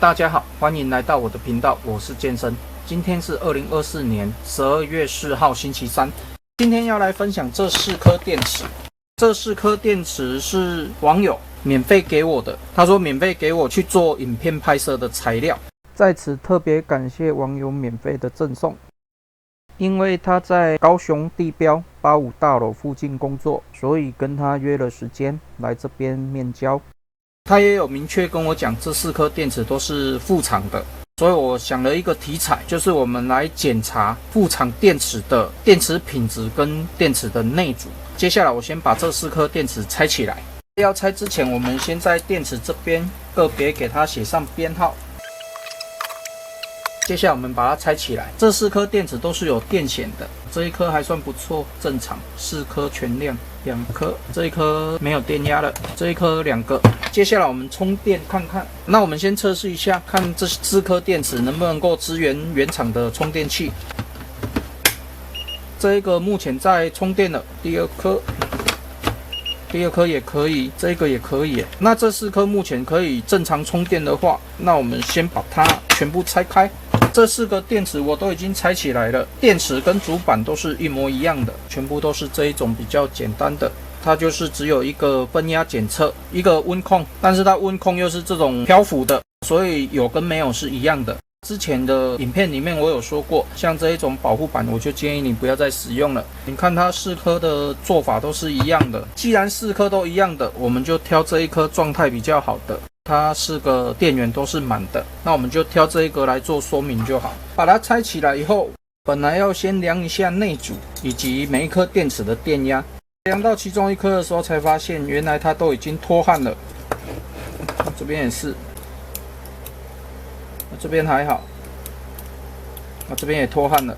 大家好，欢迎来到我的频道，我是健身。今天是2024年12月4号星期三。今天要来分享这4颗电池。这4颗电池是网友免费给我的，他说免费给我去做影片拍摄的材料。在此特别感谢网友免费的赠送。因为他在高雄地标85大楼附近工作，所以跟他约了时间来这边面交。他也有明确跟我讲，这4颗电池都是副厂的，所以我想了一个题材，就是我们来检查副厂电池的电池品质跟电池的内组。接下来我先把这4颗电池拆起来。要拆之前，我们先在电池这边个别给它写上编号。接下来我们把它拆起来，这4颗电池都是有电显的，这一颗还算不错，正常，4颗全亮，2颗，这一颗没有电压了，这一颗2个。接下来我们充电看看，那我们先测试一下，看这4颗电池能不能够支援原厂的充电器。这一个目前在充电了，第2颗。第2颗也可以，这个也可以。那这4颗目前可以正常充电的话，那我们先把它全部拆开。这4个电池我都已经拆起来了，电池跟主板都是一模一样的，全部都是这一种比较简单的。它就是只有一个分压检测，一个温控，但是它温控又是这种漂浮的，所以有跟没有是一样的。之前的影片里面我有说过，像这一种保护板，我就建议你不要再使用了。你看它4颗的做法都是一样的，既然4颗都一样的，我们就挑这一颗状态比较好的。它4个电源都是满的，那我们就挑这一个来做说明就好。把它拆起来以后，本来要先量一下内组以及每一颗电池的电压。量到其中1颗的时候，才发现原来它都已经脱焊了。这边也是。这边还好，这边也脱焊了。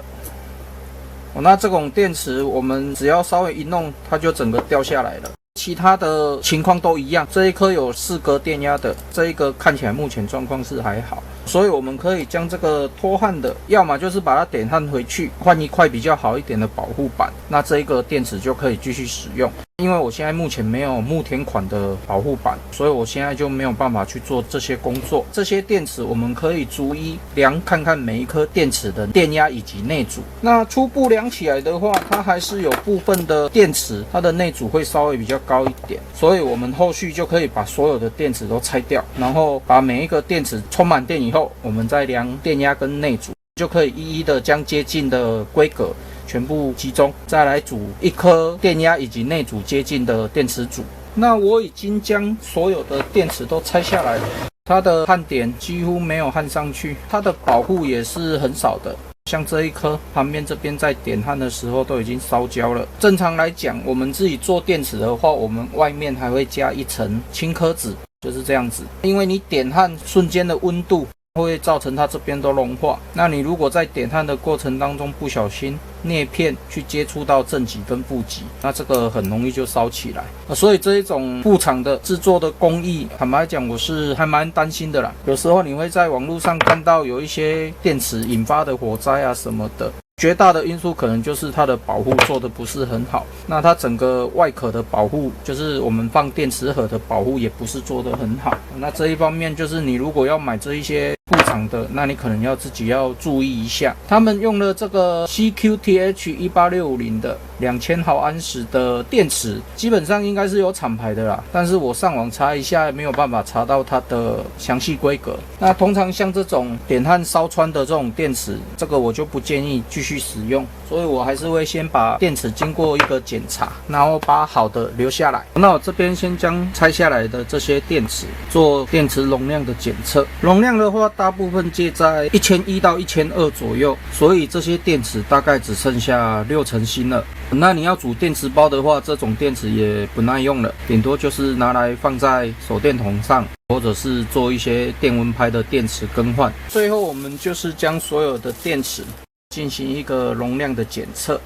那这种电池我们只要稍微一弄，它就整个掉下来了。其他的情况都一样，这一颗有4格电压的，这一个看起来目前状况是还好，所以我们可以将这个脱焊的，要么就是把它点焊回去，换一块比较好一点的保护板，那这一个电池就可以继续使用。因为我现在目前没有木田款的保护板，所以我现在就没有办法去做这些工作。这些电池我们可以逐一量看看每一颗电池的电压以及内组。那初步量起来的话，它还是有部分的电池，它的内组会稍微比较高一点，所以我们后续就可以把所有的电池都拆掉，然后把每一个电池充满电以后，我们再量电压跟内组，就可以一一的将接近的规格全部集中，再来组1颗电压以及内组接近的电池组。那我已经将所有的电池都拆下来了，它的焊点几乎没有焊上去，它的保护也是很少的。像这一颗旁边这边在点焊的时候都已经烧焦了。正常来讲，我们自己做电池的话，我们外面还会加一层轻科纸，就是这样子。因为你点焊瞬间的温度会造成它这边都融化，那你如果在点焊的过程当中不小心镍片去接触到正极跟负极，那这个很容易就烧起来。所以这一种副厂的制作的工艺，坦白讲我是还蛮担心的啦。有时候你会在网络上看到有一些电池引发的火灾啊什么的，绝大的因素可能就是它的保护做的不是很好，那它整个外壳的保护，就是我们放电池盒的保护也不是做得很好。那这一方面就是你如果要买这一些副厂的，那你可能要自己要注意一下。他们用了这个 CQTH18650的2000毫安时的电池，基本上应该是有厂牌的啦，但是我上网查一下没有办法查到它的详细规格。那通常像这种点焊烧穿的这种电池，这个我就不建议继续使用，所以我还是会先把电池经过一个检查，然后把好的留下来。那我这边先将拆下来的这些电池做电池容量的检测，容量的话大部分介在1100到1200左右，所以这些电池大概只剩下60%新了。那你要组电池包的话，这种电池也不耐用了，顶多就是拿来放在手电筒上，或者是做一些电蚊拍的电池更换。最后我们就是将所有的电池进行一个容量的检测，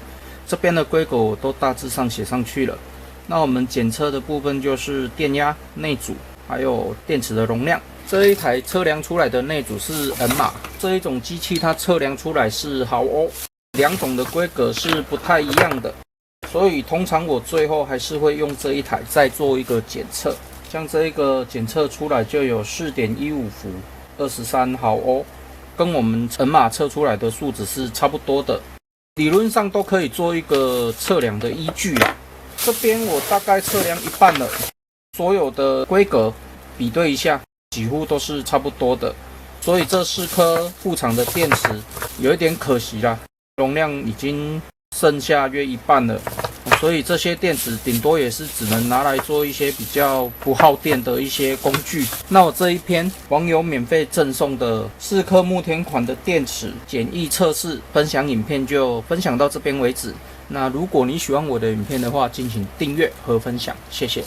这边的规格我都大致上写上去了。那我们检测的部分就是电压、内组，还有电池的容量。这一台测量出来的内组是 N 码，这一种机器它测量出来是毫欧，两种的规格是不太一样的，所以通常我最后还是会用这一台再做一个检测。像这一个检测出来就有 4.15 伏， 23毫欧，跟我们乘码测出来的数值是差不多的，理论上都可以做一个测量的依据啦。这边我大概测量一半了，所有的规格比对一下，几乎都是差不多的。所以这4颗副厂的电池有一点可惜啦，容量已经剩下约一半了，所以这些电池顶多也是只能拿来做一些比较不耗电的一些工具。那我这一篇网友免费赠送的4颗木田款的电池简易测试分享影片就分享到这边为止。那如果你喜欢我的影片的话，敬请订阅和分享，谢谢。